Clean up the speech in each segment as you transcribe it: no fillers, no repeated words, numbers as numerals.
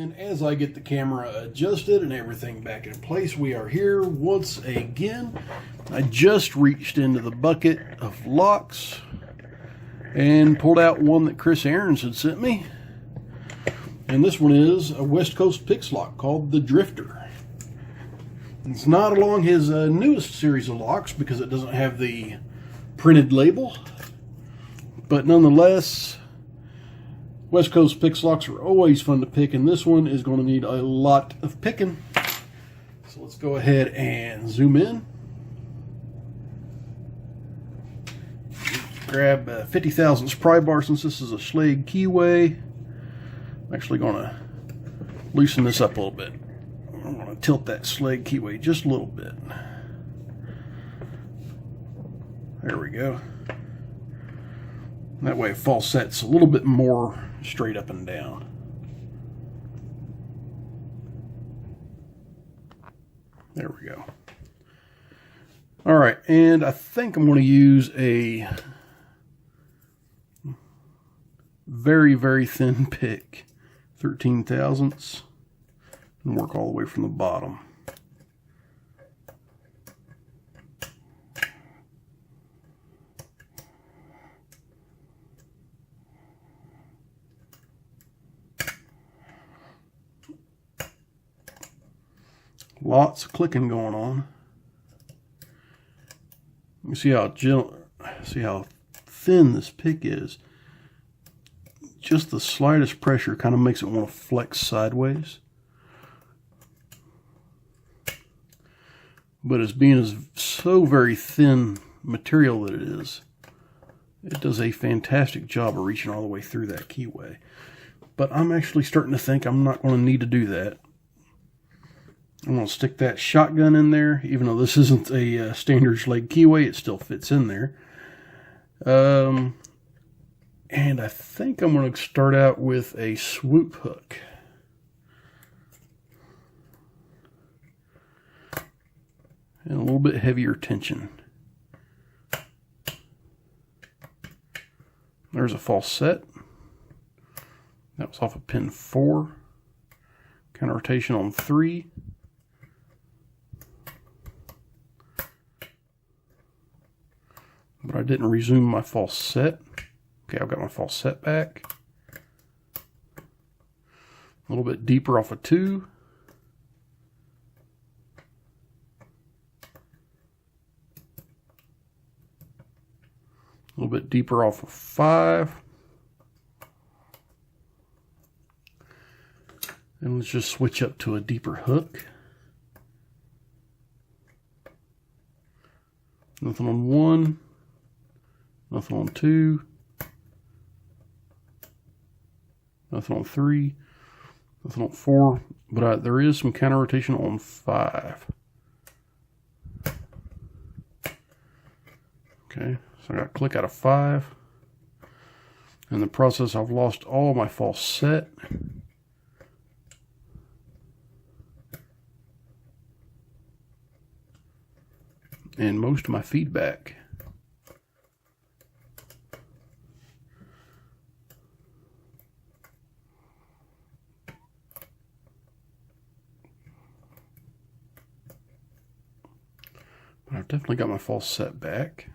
And as I get the camera adjusted and everything back in place, we are here once again. I just reached into the bucket of locks and pulled out one that Chris Ahrens had sent me. And this one is a West Coast Pix lock called the Drifter. It's not along his newest series of locks because it doesn't have the printed label. But nonetheless, West Coast Pix locks are always fun to pick, and this one is going to need a lot of picking. So let's go ahead and zoom in. Grab 50 thousandths pry bar since this is a Schlage keyway. I'm actually going to loosen this up a little bit. I'm going to tilt that Schlage keyway just a little bit. There we go. That way it falsets a little bit more straight up and down. There we go. All right, and I think I'm going to use a very, very thin pick, 13 thousandths, and work all the way from the bottom. Lots of clicking going on. You see how gentle, see how thin this pick is. Just the slightest pressure kind of makes it want to flex sideways. But as being as so very thin material that it is, it does a fantastic job of reaching all the way through that keyway. But I'm actually starting to think I'm not going to need to do that. I'm going to stick that shotgun in there. Even though this isn't a standard Schlage keyway, it still fits in there. And I think I'm going to start out with a swoop hook. And a little bit heavier tension. There's a falset. That was off of pin 4. Counter rotation on 3. But I didn't resume my falset. Okay, I've got my falset back. A little bit deeper off of 2. A little bit deeper off of 5. And let's just switch up to a deeper hook. Nothing on 1. Nothing on 2. Nothing on 3. Nothing on 4. But there is some counter rotation on 5. Okay, so I got a click out of 5. In the process, I've lost all my falset. And most of my feedback. But I've definitely got my falset back.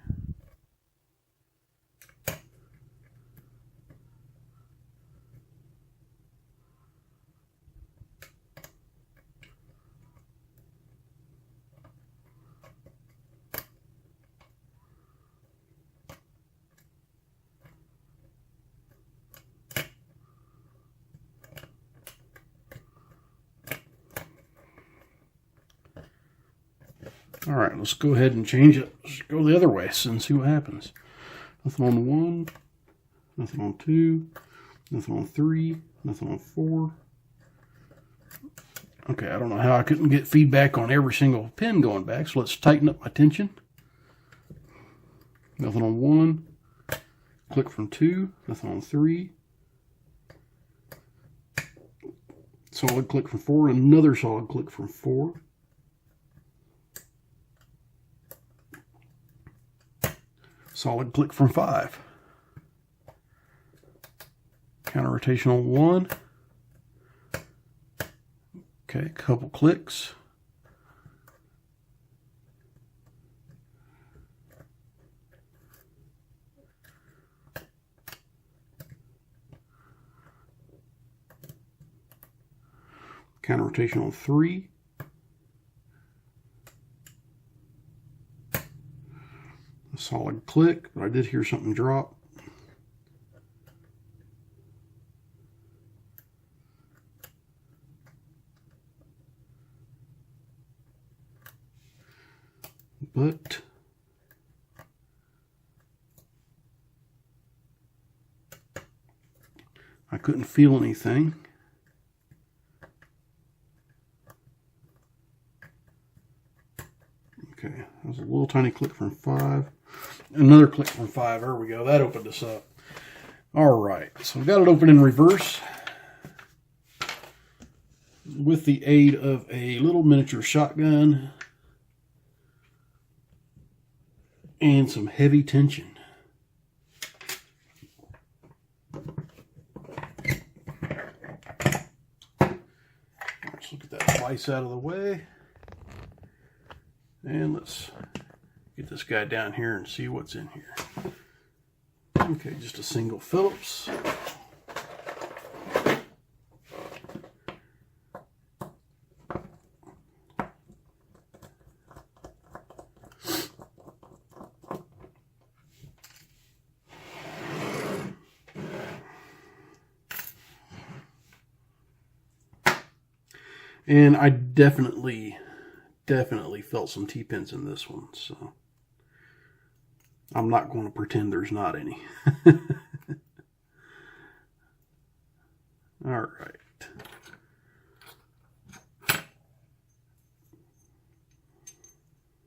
All right, let's go ahead and change it. Let's go the other way and see what happens. Nothing on 1, nothing on 2, nothing on 3, nothing on 4. Okay, I don't know how I couldn't get feedback on every single pin going back, so let's tighten up my tension. Nothing on 1, click from 2, nothing on 3. Solid click from 4, and another solid click from 4. Solid click from 5. Counter rotation on 1. Okay, a couple clicks. Counter rotation on 3. A solid click, but I did hear something drop. But I couldn't feel anything. Okay, that was a little tiny click from 5. Another click from 5. There we go. That opened us up. All right, so we got it open in reverse with the aid of a little miniature shotgun and some heavy tension. Let's look at that device out of the way. And let's get this guy down here and see what's in here. Okay, just a single Phillips. And I definitely felt some T-pins in this one, so I'm not going to pretend there's not any. All right.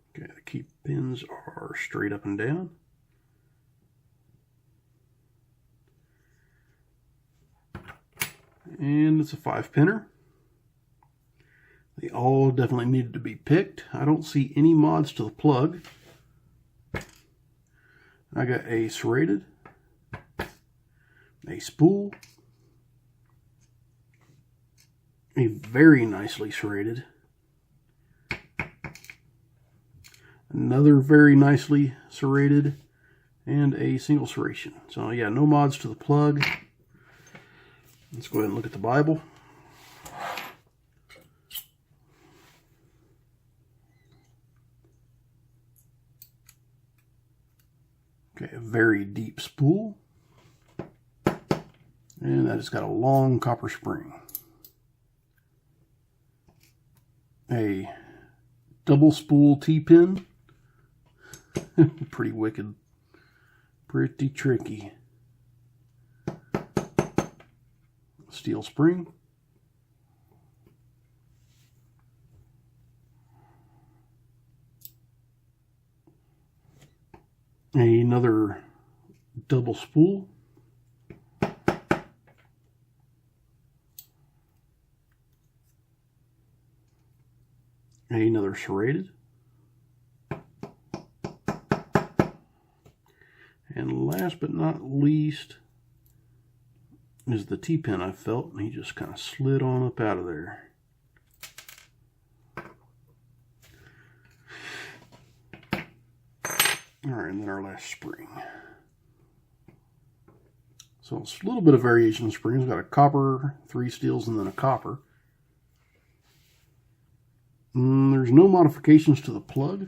Okay, the key pins are straight up and down. And it's a 5-pinner. They all definitely needed to be picked. I don't see any mods to the plug. I got a serrated, a spool, a very nicely serrated, another very nicely serrated, and a single serration. So yeah, no mods to the plug. Let's go ahead and look at the Bible. Okay, a very deep spool, and that has got a long copper spring. A double spool T-pin, pretty wicked, pretty tricky. Steel spring. Another double spool. Another serrated. And last but not least is the T-pin I felt, and he just kind of slid on up out of there. Alright, and then our last spring. So it's a little bit of variation in springs. We've got a copper, 3 steels, and then a copper. There's no modifications to the plug.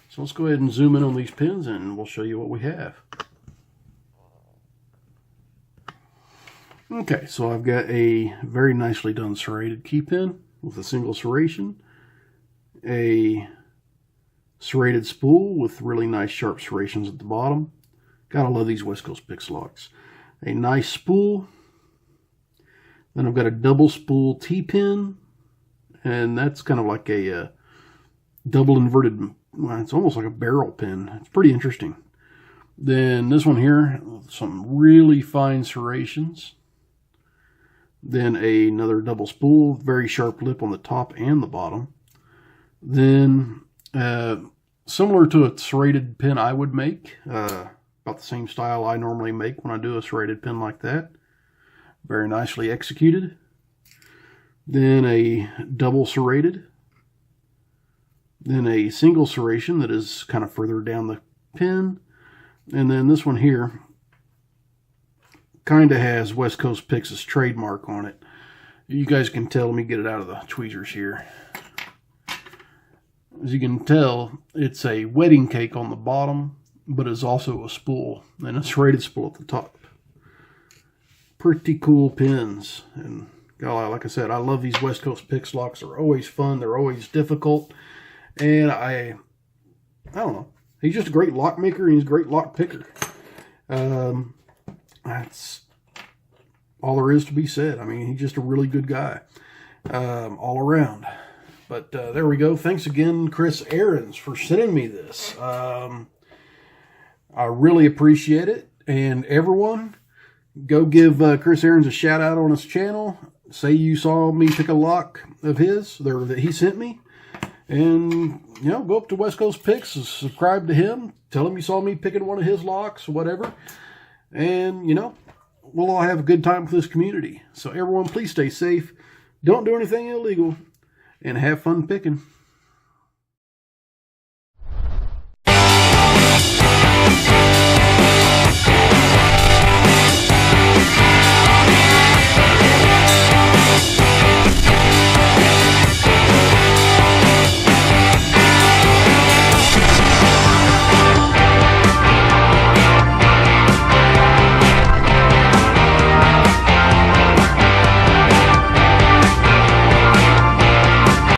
So let's go ahead and zoom in on these pins and we'll show you what we have. Okay, so I've got a very nicely done serrated key pin with a single serration, a serrated spool with really nice sharp serrations at the bottom. Gotta love these West Coast Pix locks. A nice spool. Then I've got a double spool T-pin, and that's kind of like a double inverted, well, it's almost like a barrel pin. It's pretty interesting. Then this one here, some really fine serrations. Then another double spool, very sharp lip on the top and the bottom. Then similar to a serrated pin I would make, about the same style I normally make when I do a serrated pin like that. Very nicely executed. then a double serrated, then a single serration that is kind of further down the pin, and then this one here kind of has West Coast Picks' trademark on it. You guys can tell. Let me get it out of the tweezers here. As you can tell, it's a wedding cake on the bottom, but it's also a spool, and a serrated spool at the top. Pretty cool pins, and God, like I said, I love these West Coast Picks locks. They're always fun. They're always difficult, and I don't know. He's just a great lock maker, and he's a great lock picker. That's all there is to be said. I mean, he's just a really good guy all around. But there we go. Thanks again, Chris Ahrens, for sending me this. I really appreciate it. And everyone, go give Chris Ahrens a shout out on his channel. Say you saw me pick a lock of his that he sent me. And, you know, go up to West Coast Picks, subscribe to him, tell him you saw me picking one of his locks, whatever. And, you know, we'll all have a good time with this community. So everyone, please stay safe. Don't do anything illegal. And have fun picking.